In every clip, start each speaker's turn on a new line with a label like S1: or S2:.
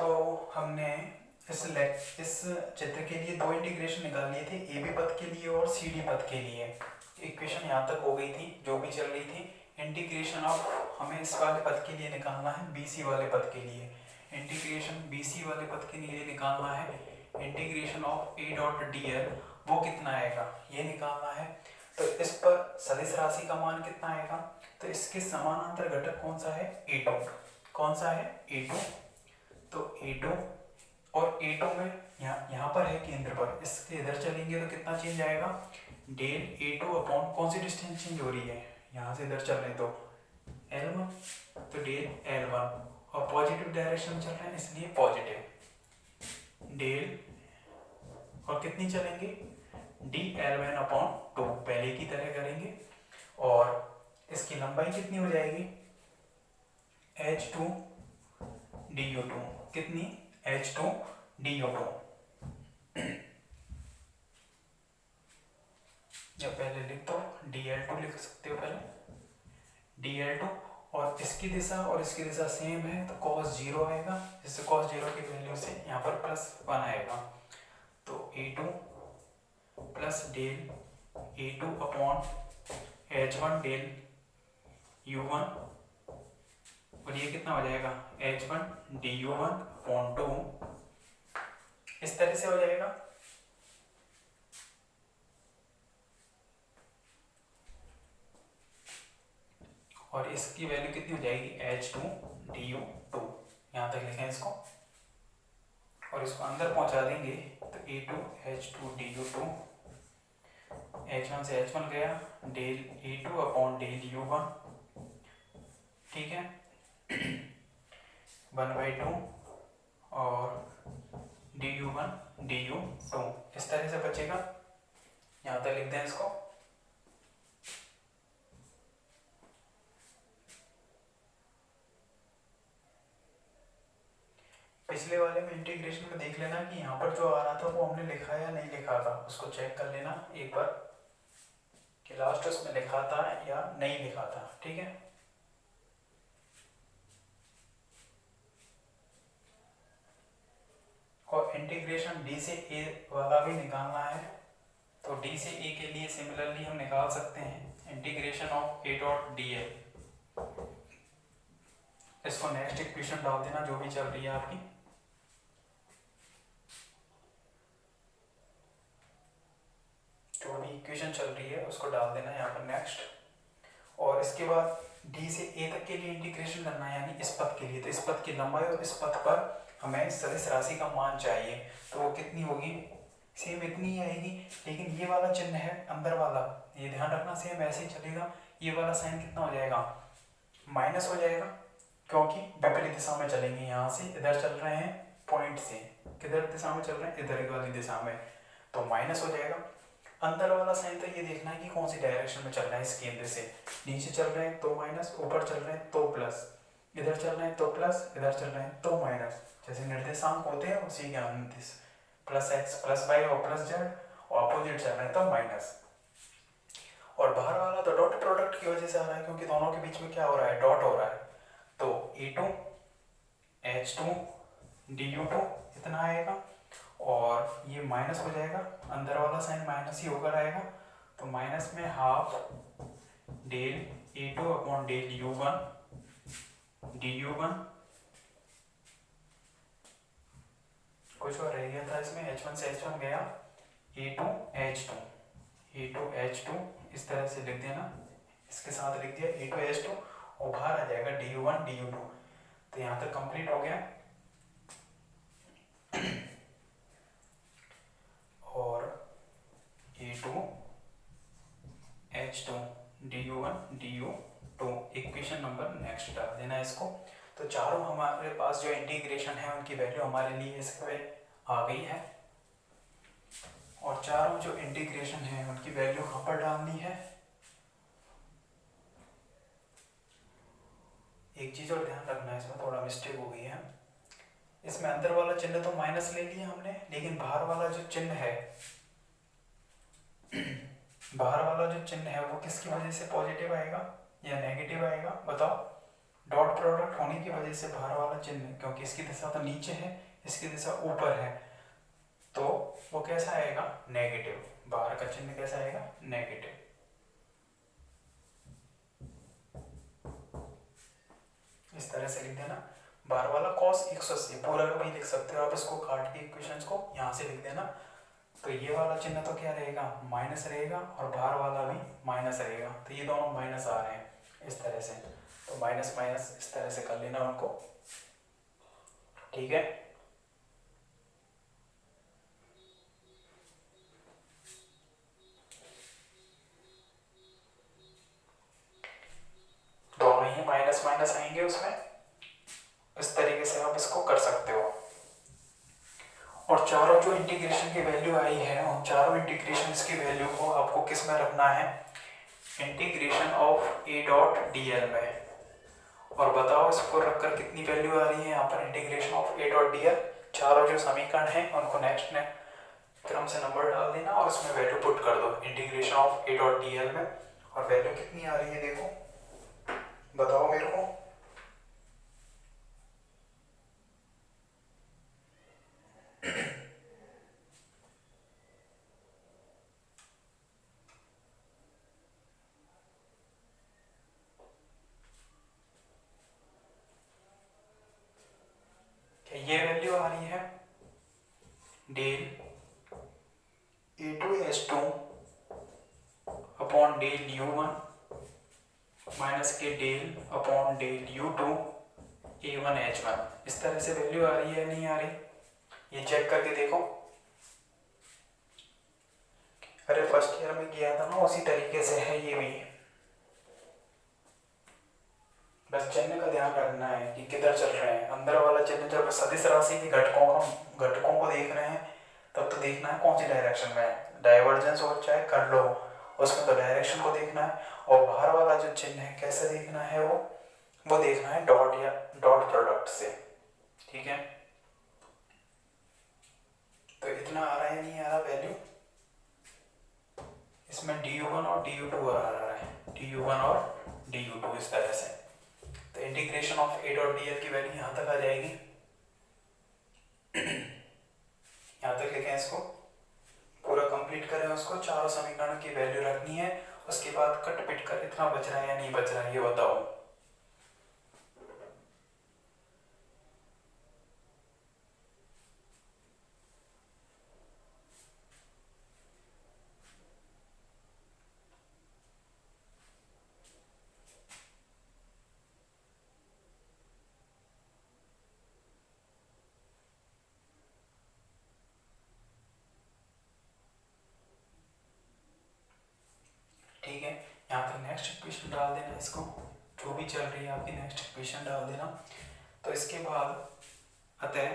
S1: तो हमने इस चित्र के लिए दो इंटीग्रेशन निकाल लिए थे, ए बी पद के लिए और सी डी पद के लिए। इक्वेशन यहाँ तक हो गई थी जो भी चल रही थी। इंटीग्रेशन ऑफ हमें इस वाले पद के लिए निकालना है, बी सी वाले पद के लिए। इंटीग्रेशन बी सी वाले पद के लिए निकालना है, integration of A dot D L वो कितना आएगा ये निकालना है। तो इस पर सदिश राशि का मान कितना आएगा, तो इसके समानांतर घटक कौन सा है, A2। कौन सा है, A2। तो A2 और A2 में यहाँ पर है केंद्र पर, इसके इधर चलेंगे तो कितना चेंज आएगा, डेल A2 अपॉन कौन सी डिस्टेंस चेंज हो रही है, यहाँ से इधर चल रहे तो L1, तो डेल L1, और पॉजिटिव डायरेक्शन चल रहे हैं इसलिए पॉजिटिव डेल, और कितनी चलेंगे, dl1 अपॉन 2, पहले की तरह करेंगे। और इसकी लंबाई कितनी हो जाएगी, h2 du2, कितनी, h2 du2। या पहले लिख दो, dl2 लिख सकते हो पहले, dl2, और इसकी दिशा और इसकी दिशा सेम है तो cos 0 आएगा, जिससे cos 0 की वैल्यू से यहाँ पर +1 आएगा। तो A2 plus del A2 upon H1 del U1, और ये कितना हो जाएगा, H1 du1 अपॉन 2, इस तरह से हो जाएगा। और इसकी वैल्यू कितनी हो जाएगी, H2 du2, यहाँ तक लिखें इसको, और इसको अंदर पहुंचा देंगे तो A2 H2 du2, H1 से H1 गया, del A2 upon del U1, ठीक है, 1/2 और du1 du2, इस तरह से बचेगा। यहाँ तक लिख दें इसको। पिछले वाले में इंटीग्रेशन में देख लेना कि यहाँ पर जो आ रहा था वो हमने लिखा या नहीं लिखा था, उसको चेक कर लेना एक बार कि लास्ट उसमें लिखा था या नहीं लिखा था, ठीक है। और इंटीग्रेशन डी से ए वाला भी निकालना है, तो डी से ए के लिए सिमिलरली हम निकाल सकते हैं integration of A dot D L. इसको नेक्स्ट इक्वेशन डाल देना जो भी चल रही है आपकी, जो भी इक्वेशन चल रही है उसको डाल देना यहाँ पर नेक्स्ट। और इसके बाद डी से ए तक के लिए इंटीग्रेशन करना है, यानी इस पथ के लिए, तो इस पथ की लंबाई और इस पथ पर हमें सदिश राशि का मान चाहिए, तो वो कितनी होगी, सेम इतनी ही आएगी, लेकिन ये वाला चिन्ह है अंदर वाला, ये ध्यान रखना, सेम ऐसे ही चलेगा। ये वाला साइन कितना हो जाएगा, माइनस हो जाएगा, क्योंकि विपरीत दिशा में चलेंगे, यहाँ से इधर चल रहे हैं पॉइंट से, किधर दिशा में चल रहे हैं, इधर वाली दिशा में, तो माइनस हो जाएगा। अंदर वाला साइन तो ये देखना है कि कौन सी डायरेक्शन में चल रहा है, इस केंद्र से नीचे चल रहे हैं तो माइनस, ऊपर चल रहे हैं तो प्लस, इधर चल रहे हैं तो प्लस, इधर चल रहे हैं तो माइनस, जैसे निर्देशांक होते हैं उसी के अनुदिश, +x +y और +z, और अपोजिट चल रहे हैं तो माइनस। और बाहर वाला तो डॉट प्रोडक्ट की वजह से आ रहा है, क्योंकि दोनों के बीच में क्या हो रहा है, डॉट हो रहा है, तो A2 H2 du2 इतना आएगा, और ये माइनस हो जाएगा, अंदर वाला साइन माइनस ही होकर आएगा, तो माइनस में half del A2 upon del U1 du1, कुछ और रह गया था इसमें, H1 से H1 गया, A2 H2 इस तरह से लिख देना, इसके साथ लिख दिया A2 H2, और बाहर आ जाएगा du1 du2। तो यहाँ तक कंप्लीट हो गया। और A2 H2 du1 du2 equation number next डाल देना इसको। तो चारों हमारे पास जो इंटीग्रेशन है उनकी वैल्यू हमारे लिए इसमें आ गई है, और चारों जो इंटीग्रेशन है उनकी वैल्यू कहाँ पर डालनी है। एक चीज और ध्यान रखना है, इसमें थोड़ा मिस्टेक हो गई है, इसमें अंदर वाला चिन्ह तो माइनस ले लिया हमने, लेकिन बाहर वाला जो चिन्ह है बाहर वाला जो चिन्ह है वो किसकी वजह से पॉजिटिव आएगा या नेगेटिव आएगा, बताओ। डॉट प्रोडक्ट होने की वजह से बाहर वाला चिन्ह, क्योंकि इसकी दिशा तो नीचे है, इसकी दिशा ऊपर है, तो वो कैसा आएगा, नेगेटिव। बाहर का चिन्ह कैसा आएगा, नेगेटिव। इस तरह से लिख देना। बाहर वाला cos 180 पूरा का भी लिख सकते हो आप, इसको काट के इक्वेशंस को यहाँ से लिख देना। तो ये वाला चिन्ह तो क्या रहेगा, माइनस रहेगा, और बाहर वाला भी माइनस रहेगा, तो ये दोनों माइनस आ रहे हैं इस तरह से, तो माइनस माइनस इस तरह से कर लेना उनको, ठीक है। दोनों ही माइनस माइनस आएंगे उसमें, इस तरीके से आप इसको कर सकते हो। और चारों जो इंटीग्रेशन की वैल्यू आई है, उन चारों इंटीग्रेशन की वैल्यू को आपको किस में रखना है, integration of A dot D L में। और बताओ इसको रखकर कितनी वैल्यू आ रही है यहाँ पर, integration of A dot D L. चारों जो समीकरण हैं उनको नेक्स्ट में क्रम से नंबर डाल देना और उसमें वैल्यू पुट कर दो integration of A dot D L में। और वैल्यू कितनी आ रही है देखो, बताओ मेरे को। ये वैल्यू आ रही है del A2H2 upon del U1 minus के del upon del U2 A1H1। इस तरह से वैल्यू आ रही है, नहीं आ रही, ये चेक करके देखो। अरे फर्स्ट ईयर में किया था ना, उसी तरीके से है ये भी। बस चिन्ह का ध्यान रखना है कि किधर चल रहे हैं। अंदर वाला चिन्ह जब सदिश राशि के घटकों को देख रहे हैं, तब तो देखना है कौन सी डायरेक्शन में है, डाइवर्जेंस हो चाहे कर लो, उसमें तो डायरेक्शन को देखना है। और बाहर वाला जो चिन्ह है कैसे देखना है, वो देखना है डॉट या डॉट प्रोडक्ट से, ठीक है। तो इतना आ रहा है, नहीं आ रहा वैल्यू, इसमें du1 और du2 आ रहा है, du1 और du2 इस तरह से। तो integration of A dot D L की वैल्यू यहाँ तक आ जाएगी। यहाँ तक लिखें इसको, पूरा कंप्लीट करें उसको, चारों समीकरण की वैल्यू रखनी है। उसके बाद कट पिट कर इतना बच रहा है या नहीं बच रहा है ये बताओ। ठीक है, यहाँ पर नेक्स्ट इक्वेशन डाल देना, इसको जो भी चल रही है आपकी नेक्स्ट इक्वेशन डाल देना। तो इसके बाद अतः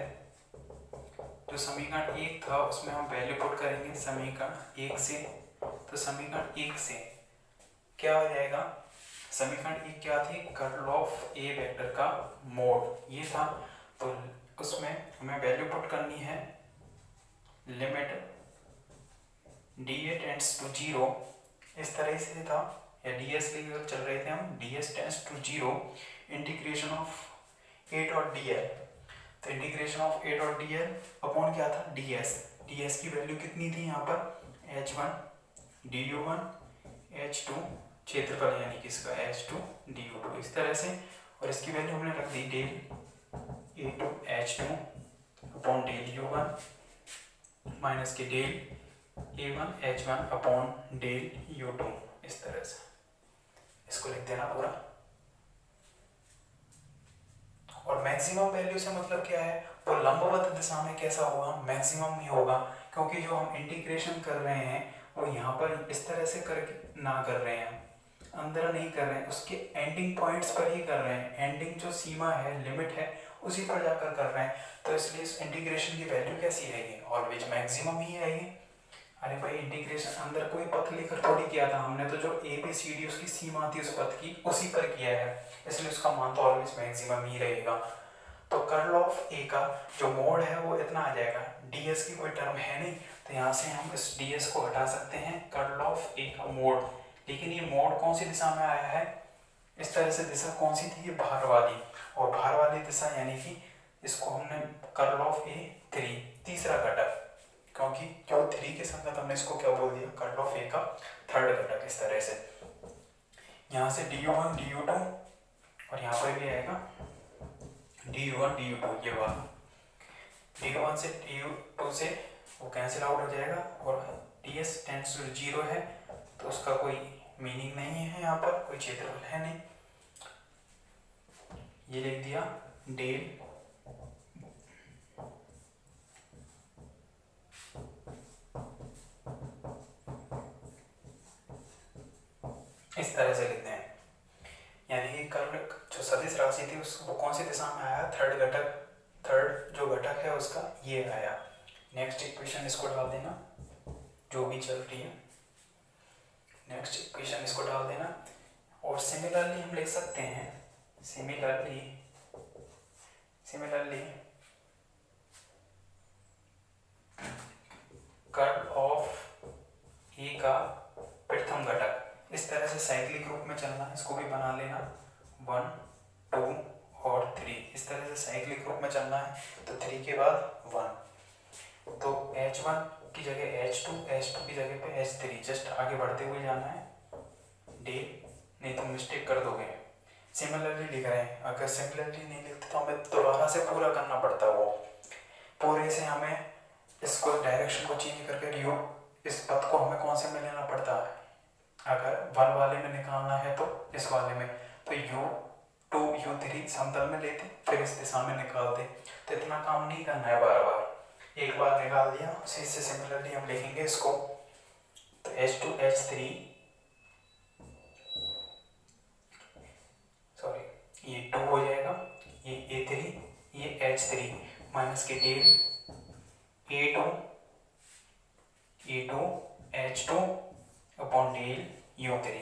S1: जो समीकरण 1 था उसमें हम वैल्यू पुट करेंगे समीकरण 1 से। तो समीकरण 1 से क्या हो जाएगा, समीकरण 1 क्या थी, कर्ल ऑफ ए वेक्टर का मोड ये था। तो उसमें हमें वैल्यू पुट करनी है, limit D A tends to 0, इस तरह से था, या ds लेकर चल रहे थे हम, ds tends to 0 integration of A dot D L. तो integration of A dot D L upon क्या था, ds की वैल्यू कितनी थी यहाँ पर, h1 du1 h2 क्षेत्रफल यानी कि इसका h2 du2 इस तरह से। और इसकी वैल्यू हमने रख दी del a2 h2 upon del u1 minus के del a1 h1 upon del u2 इस तरह से। इसको लिख देना पूरा। और मैक्सिमम वैल्यू से मतलब क्या है, वो लंबवत दिशा में कैसा होगा, मैक्सिमम ही होगा, क्योंकि जो हम इंटीग्रेशन कर रहे हैं वो यहाँ पर इस तरह से करके ना कर रहे हैं, अंदर नहीं कर रहे हैं, उसके एंडिंग पॉइंट्स पर ही कर रहे हैं। एंडिंग जो सीमा है, लिमिट है, उसी पर जाकर कर रहे हैं। तो इसलिए इस इंटीग्रेशन की वैल्यू कैसी रहेगी, ऑलवेज मैक्सिमम ही आएगी। अरे भाई इंटीग्रेशन अंदर कोई पथ लेकर थोड़ी किया था हमने, तो जो ए बी सी डी उसकी सीमा थी उस पथ की, उसी पर किया है, इसलिए उसका मान तो ऑलवेज मैक्सिमम ही रहेगा। तो कर्ल ऑफ ए का जो मोड है वो इतना आ जाएगा, ds की कोई टर्म है नहीं, तो यहाँ से हम इस ds को हटा सकते हैं, कर्ल ऑफ ए का मोड। लेकिन ये मोड कौन सी दिशा में आया है, इस तरह से दिशा कौन सी थी, ये भार वाली, और भार वाली दिशा यानी कि इसको हमने कर्ल ऑफ ए 3 तीसरा घटक, क्योंकि जो 3 के संगत हमने इसको क्या बोल दिया, कर्ल ऑफ ए का थर्ड घटक। इस तरह से यहाँ से du1 du2 और यहाँ पर भी आएगा du1 du2, ये वाला du1 से du2 से वो कैंसिल आउट हो जाएगा, और ds टेंड्स टू 0 है तो उसका कोई मीनिंग नहीं है, यहाँ पर कोई क्षेत्रफल है नहीं, ये लिख दिया डेल इस तरह से लिखते हैं। यानी कि कर्ल जो सदिश राशि थी वो कौन सी दिशा में आया, थर्ड घटक, थर्ड जो घटक है उसका ये आया। नेक्स्ट इक्वेशन इसको डाल देना जो भी चल रही है, नेक्स्ट इक्वेशन इसको डाल देना। और सिमिलरली हम लिख सकते हैं, सिमिलरली कर्ल ऑफ ए का प्रथम घटक, इस तरह से साइक्लिक रूप में चलना, इसको भी बना लेना 1 2 और 3, इस तरह से साइक्लिक रूप में चलना है। तो 3 के बाद 1, तो H1 की जगह H2, H2 की जगह पे H3, जस्ट आगे बढ़ते हुए जाना है डे, नहीं तो मिस्टेक कर दोगे। सिमिलरली लिख रहे हैं, अगर सिमिलरली नहीं लिखते तो हमें दोबारा से पूरा करना पड़ता है, वो पूरे से हमें इसको डायरेक्शन को चेंज करके यू इस पथ को हमें कौन से में लेना पड़ता है, अगर 1 वाले में निकालना है तो इस वाले में, तो u2 u3 समतल में लेते फिर इस दिशा में निकालते, तो इतना काम नहीं करना है बार बार, एक बार निकाल दिया उसी से। सिमिलरली हम लिखेंगे इसको, तो H2 H3 सॉरी ये 2 हो जाएगा, ये A3 ये H3 माइनस के del A2 H2 upon del u3,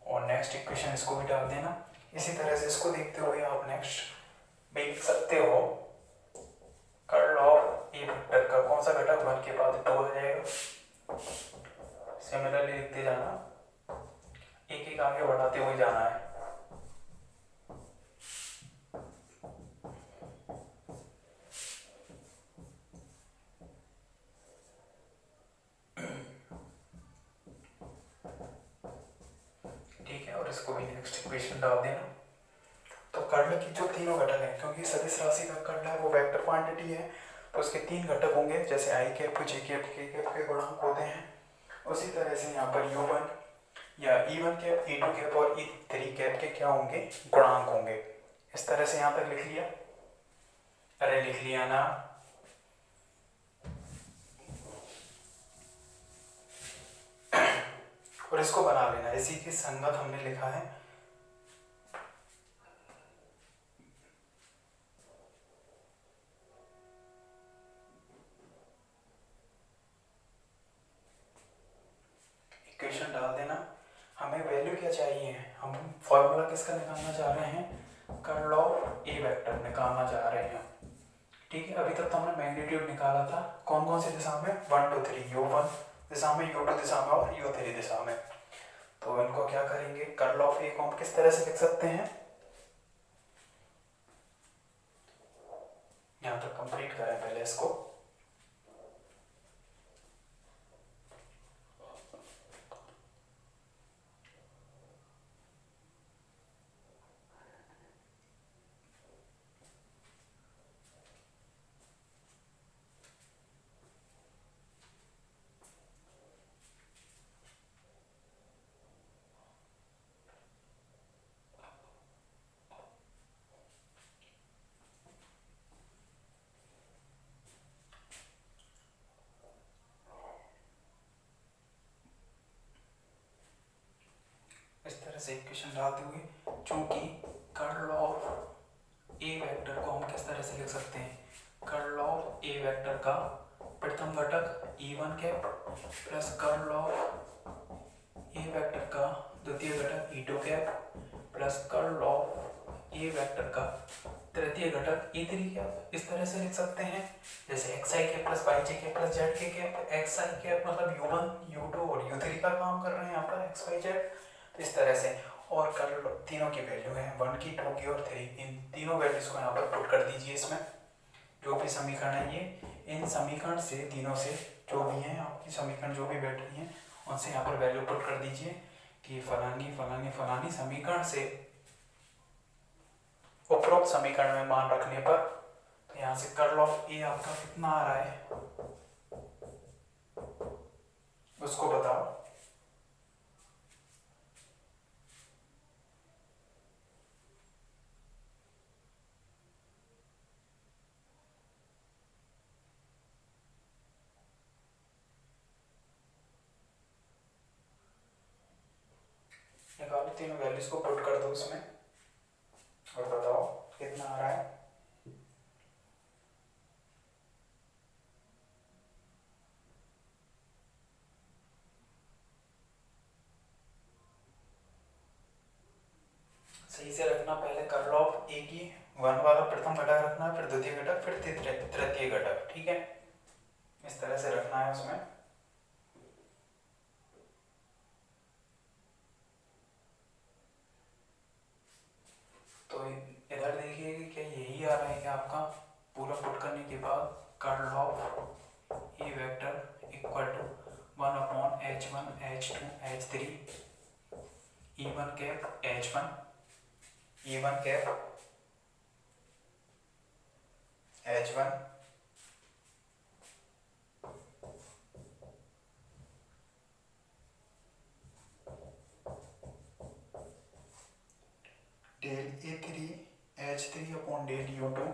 S1: और नेक्स्ट इक्वेशन इसको भी डाल देना। इसी तरह से इसको देखते हुए आप नेक्स्ट देख सकते हो, कर्ल ऑफ ए वेक्टर का कौन सा घटक 1 के बाद 2 आ जाएगा। सिमिलरली लिखते जाना, एक एक आगे बढ़ाते हुए जाना है। ठीक है, और इसको भी नेक्स्ट इक्वेशन डाल देना। तो कर्ल की जो तीनों घटक हैं, क्योंकि सदिश राशि का कर्ल है वो वेक्टर क्वांटिटी है, तो उसके 3 घटक होंगे, जैसे आई कैप जे कैप के कैप के गुणांक होते हैं, उसी तरह से यहाँ पर u1 या e1 कैप e2 कैप और e3 कैप के क्या होंगे, गुणांक होंगे। इस तरह से यहाँ तक लिख लिया, अरे लिख लिया ना, और इसको बना लेना, इसी के संगत हमने लिखा है इक्वेशन डाल देना। हमें वैल्यू क्या चाहिए, हम फॉर्मूला किसका निकालना चाह रहे हैं, कर्ल ऑफ ए वेक्टर निकालना चाह रहे हैं। ठीक है, अभी तक तो हमने मैग्नीट्यूड निकाला था, कौन कौन सी दिशा में, 1 2 3, u1 दिशा में, u2 दिशा में और u3 दिशा में। तो इनको क्या करेंगे, कर्ल ऑफ ए को हम किस तरह से लिख सकते हैं, यहाँ तक कंप्लीट करें पहले इसको। इस तरह से इक्वेशन डालते हुए, चूंकि कर्ल ऑफ ए वेक्टर को हम किस तरह से लिख सकते हैं, कर्ल ऑफ ए वेक्टर का प्रथम घटक e1 cap plus curl of A vector का द्वितीय घटक e2 cap plus curl of A vector का तृतीय घटक e3 कैप, इस तरह से लिख सकते हैं। जैसे xi cap plus yj cap plus zk cap, xi cap मतलब u1 u2 और u3 का काम कर रहे हैं यहाँ पर x y z, तो इस तरह से। और कर लो तीनों की वैल्यू है 1 की 2 की और 3, इन तीनों वैल्यूज को यहाँ पर पुट कर दीजिए इसमें। जो भी समीकरण है ये, इन समीकरण से तीनों से जो भी हैं आपकी समीकरण जो भी बैठ रही हैं उनसे यहाँ पर वैल्यू पुट कर दीजिए कि फलानी फलानी फलानी समीकरण से उपरोक्त समीकरण में मान रखने पर, तो यहाँ से कर्ल ऑफ ए आपका कितना आ रहा है उसको बताओ। निकालो तीनों वैल्यूज को पुट कर दो उसमें और बताओ कितना आ रहा है। सही से रखना, पहले कर्ल ऑफ ए की 1 वाला प्रथम घटक रखना है, फिर द्वितीय घटक, फिर तृतीय घटक, ठीक है, इस तरह से रखना है उसमें। तो इधर देखिए कि क्या यही आ रहा है कि आपका पूरा पुट करने के बाद curl of A vector equal to 1/h1 h2 h3 e1 cap h1 e1 cap h1 del a3 h3 upon del u2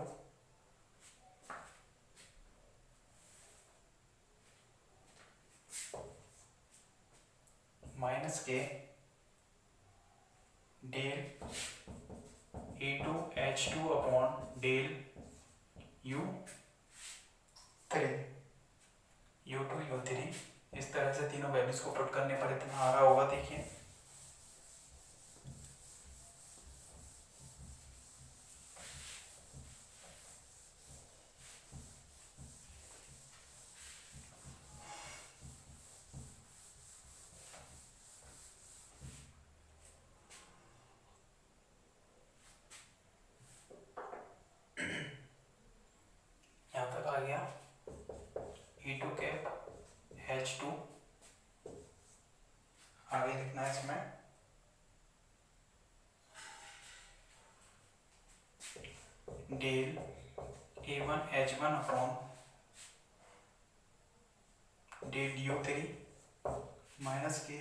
S1: minus के del a2 h2 upon del u3 u2 u3, इस तरह से तीनों values को put करने पर इतना आ रहा होगा। देखिए यहाँ तक आ गया e2 कैप h2, आगे लिखना है इसमें del a1 h1 upon del u3 minus के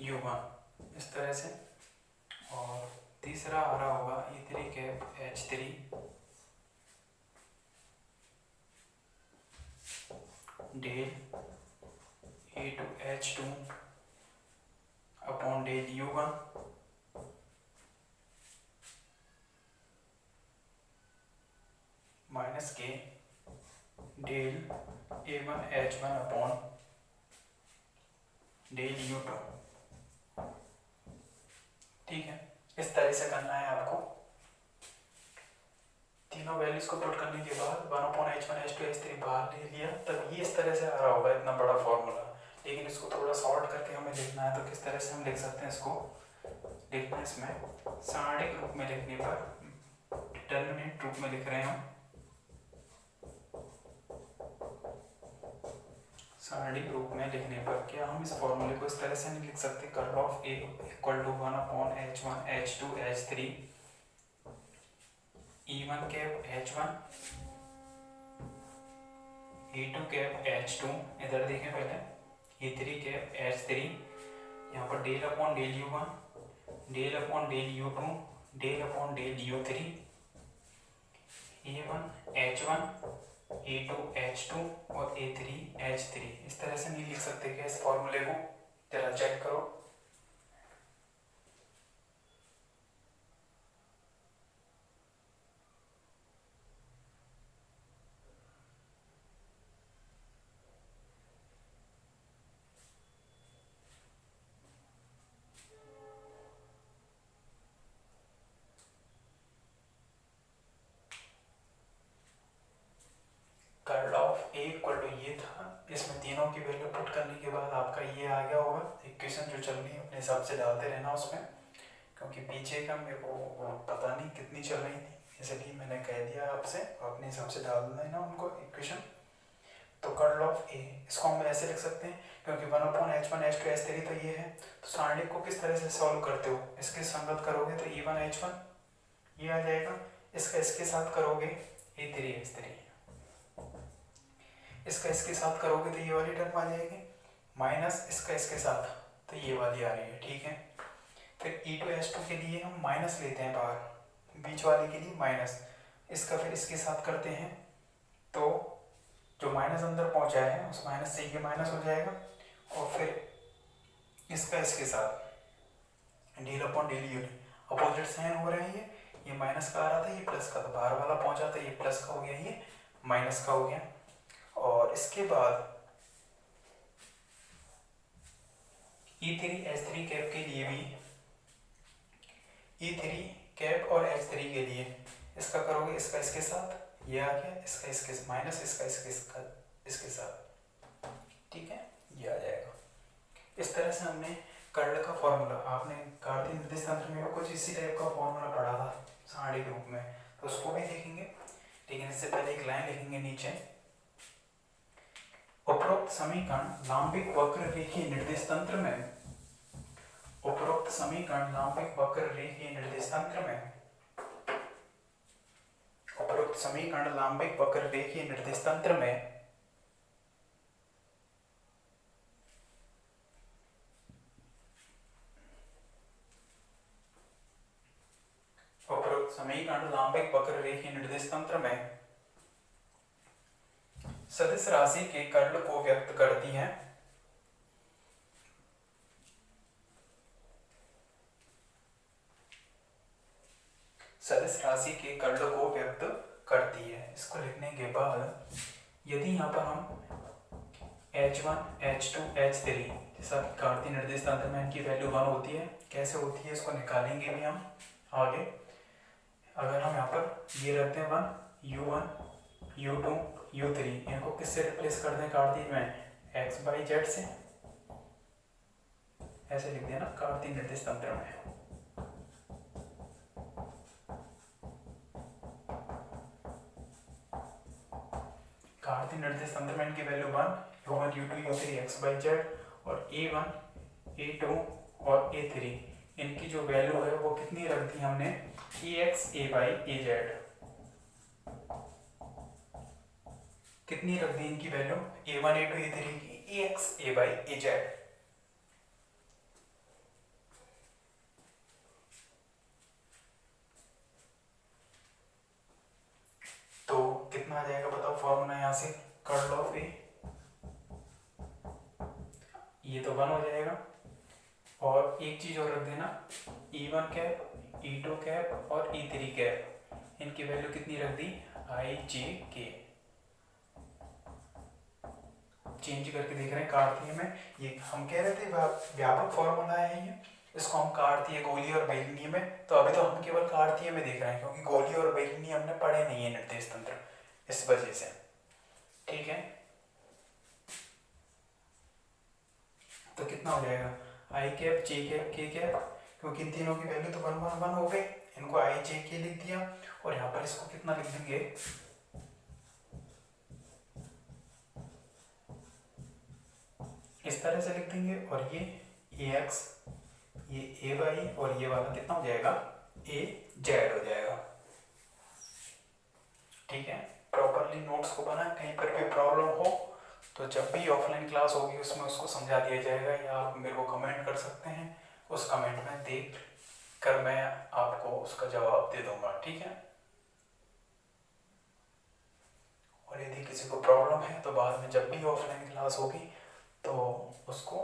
S1: u1, इस तरह से। और तीसरा आ रहा होगा e3 cap h3 del a2 h2 upon del u1 minus के del a1 h1 upon del u2, ठीक है, इस तरह से करना है आपको। तीनों वैल्यूज को पुट करने के बाद 1/h1 h2 h3 बाहर ले लिया, तब ये इस तरह से आ रहा होगा इतना बड़ा फॉर्मूला। लेकिन इसको थोड़ा शॉर्ट करके हमें लिखना है, तो किस तरह से हम लिख सकते हैं इसको, लिखना है इसमें सारणिक रूप में लिखने पर, डिटर्मिनेंट रूप में लिख रहे हैं हम, सारणिक रूप में लिखने पर क्या हम इस फॉर्मूले को इस तरह से नहीं लिख सकते, curl of A equal to 1/h1 h2 h3 e1 cap h1 e2 cap h2, इधर देखें पहले e3 कैप h3, यहाँ पर del upon del u1 del upon del u2 del upon del u3 e1 h1 e2 h2 और a3 h3, इस तरह से नहीं लिख सकते क्या इस फॉर्मूले को, जरा चेक करो। इसमें तीनों की वैल्यू पुट करने के बाद आपका ये आ गया होगा इक्वेशन जो चल रही है, अपने हिसाब से डालते रहना उसमें, क्योंकि पीछे का मेरे को पता नहीं कितनी चल रही थी, इसलिए मैंने कह दिया आपसे अपने हिसाब से डाल देना उनको इक्वेशन। तो कर्ल ऑफ ए इसको हम ऐसे लिख सकते हैं, क्योंकि 1/h1 h2 h3 तो ये है, तो सारणी को किस तरह से सॉल्व करते हो, इसके संगत करोगे तो e1 h1 ये आ जाएगा, इसका इसके साथ करोगे e3 h3, इसका इसके साथ करोगे तो ये वाली टर्म आ जाएगी, माइनस इसका इसके साथ तो ये वाली आ रही है, ठीक है। फिर e2 h2 के लिए हम माइनस लेते हैं बाहर, बीच वाले के लिए माइनस, इसका फिर इसके साथ करते हैं, तो जो माइनस अंदर पहुंचा है उस माइनस से ये माइनस हो जाएगा, और फिर इसका इसके साथ del upon del unit opposite sign हो रहे हैं, ये माइनस का आ रहा था ये प्लस का, तो बाहर वाला पहुंचा तो ये प्लस का हो गया, ये माइनस का हो गया। और इसके बाद E3 H3 कैप के लिए भी, E3 कैप और H3 के लिए इसका करोगे इसका इसके साथ ये आ गया, इसका इसके माइनस इसका इसके साथ, ठीक है, ये आ जाएगा। इस तरह से हमने कर्ल का फॉर्मूला, आपने कार्तीय निर्देश तंत्र में कुछ इसी टाइप का फॉर्मूला पढ़ा था सारणी के रूप में, तो उसको भी देखेंगे, लेकिन इससे पहले एक लाइन लिखेंगे नीचे, उपरोक्त समीकरण लांबिक वक्र रेखीय निर्देश तंत्र में, उपरोक्त समीकरण लांबिक वक्र रेखीय निर्देश तंत्र में, उपरोक्त समीकरण लांबिक वक्र रेखीय निर्देश तंत्र में उपरोक्त समीकरण लांबिक वक्र रेखीय निर्देश तंत्र में सदिश राशि के कर्ल को व्यक्त करती है, सदिश राशि के कर्ल को व्यक्त करती है। इसको लिखने के बाद यदि यहाँ पर हम h1 h2 h3 जैसा कार्तीय निर्देश तंत्र में इनकी वैल्यू 1 होती है, कैसे होती है इसको निकालेंगे भी हम आगे। अगर हम यहाँ पर ये रखते हैं 1 u1 u2 u3, इनको किससे रिप्लेस कर दें कार्तीय में, x/z से, ऐसे लिख दिया ना कार्तीय निर्देश तंत्र में। कार्तीय निर्देश तंत्र में इनकी value 1 u1 u2 u3 x/z, और a1 a2 और a3 इनकी जो वैल्यू है वो कितनी रख दी हमने, ax a/az, कितनी रख दी इनकी वैल्यू, a1 a2 a3 की ax a/az। तो कितना आ जाएगा बताओ फॉर्मूला यहाँ से, कर्ल ऑफ ए, ये तो 1 हो जाएगा, और एक चीज और रख देना e1 कैप e2 कैप और e3 कैप, इनकी वैल्यू कितनी रख दी, i/j/k, चेंज करके देख रहे हैं कार्तीय में। ये हम कह रहे थे व्यापक फॉर्मूला है ये, इसको हम कार्तीय गोलीय और बेलनीय में, तो अभी तो हम केवल कार्तीय में देख रहे हैं, क्योंकि गोलीय और बेलनीय हमने पढ़े नहीं है निर्देश तंत्र, इस वजह से, ठीक है। तो कितना हो जाएगा, i cap j cap k cap, क्योंकि इन तीनों की वैल्यू तो 1 1 1 हो गई, इनको i/j/k लिख दिया, और यहाँ पर इसको कितना लिख देंगे, इस तरह से लिख देंगे, और ये ax ये a/y और ये वाला कितना हो जाएगा, az हो जाएगा, ठीक है। प्रॉपरली नोट्स को बनाए, कहीं पर भी प्रॉब्लम हो तो जब भी ऑफलाइन क्लास होगी उसमें उसको समझा दिया जाएगा, या आप मेरे को कमेंट कर सकते हैं, उस कमेंट में देख कर मैं आपको उसका जवाब दे दूंगा, ठीक है। और यदि किसी को प्रॉब्लम है तो बाद में जब भी ऑफलाइन क्लास होगी तो उसको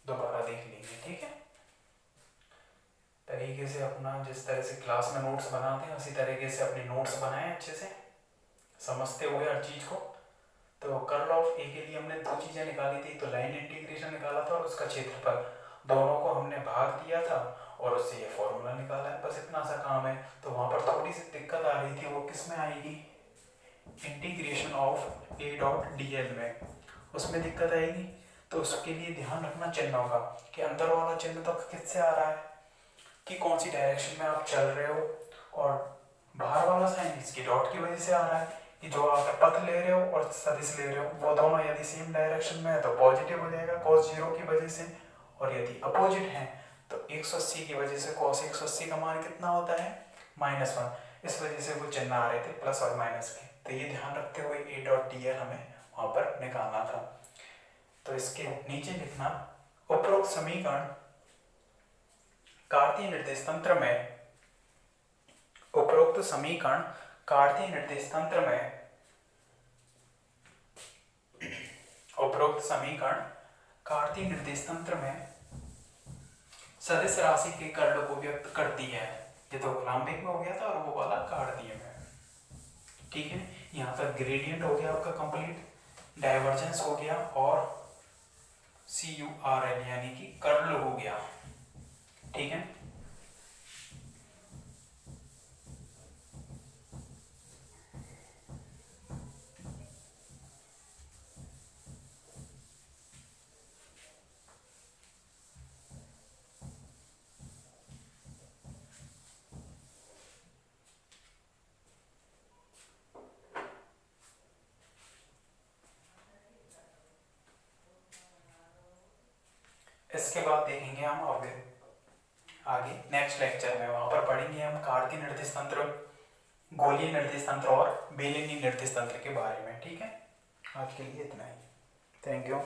S1: दोबारा देख लेंगे, ठीक है। तरीके से अपना जिस तरह से क्लास में नोट्स बनाते हैं उसी तरीके से अपने नोट्स बनाएं, अच्छे से समझते हुए हर चीज को। तो कर्ल ऑफ ए के लिए हमने दो चीजें निकाली थी, तो लाइन इंटीग्रेशन निकाला था और उसका क्षेत्रफल, दोनों को हमने भाग दिया था और उससे ये फॉर्मूला निकाला है, बस इतना सा काम है। तो वहां पर थोड़ी सी दिक्कत आ रही थी, वो किस में आएगी, integration of a dot dl में, उसमें दिक्कत आएगी। तो उसके लिए ध्यान रखना चिन्हों का कि अंदर वाला चिन्ह तो किससे आ रहा है कि कौन सी डायरेक्शन में आप चल रहे हो, और बाहर वाला साइन इसकी डॉट की वजह से आ रहा है कि जो आप पथ ले रहे हो और सदिश ले रहे हो वो दोनों यदि सेम डायरेक्शन में है तो पॉजिटिव हो जाएगा cos 0 की वजह से, और यदि अपोजिट है तो 180 की वजह से cos 180 का मान कितना होता है -1। इस वजह से वो चिन्ह आ रहे थे प्लस और माइनस के। तो ये ध्यान रखते हुए A डॉट डी हमें वहाँ पर निकालना था। तो इसके नीचे लिखना उपरोक्त समीकरण कार्तीय निर्देश तंत्र में, उपरोक्त समीकरण कार्तीय निर्देश तंत्र में, उपरोक्त समीकरण कार्तीय निर्देश तंत्र में सदिश राशि के कर्ल को व्यक्त करती है। ये तो लंबिक में हो गया था और वो वाला कार्तीय में। ठीक है, यहाँ तक ग्रेडियंट हो गया आपका कंप्लीट, डाइवर्जेंस हो गया और CURL यानी कि कर्ल हो गया। ठीक है, इसके बाद देखेंगे हम आगे नेक्स्ट लेक्चर में, वहां पर पढ़ेंगे हम कार्तीय निर्देश तंत्र, गोलीय निर्देश तंत्र और बेलनी निर्देश तंत्र के बारे में। ठीक है, आज के लिए इतना ही। Thank you.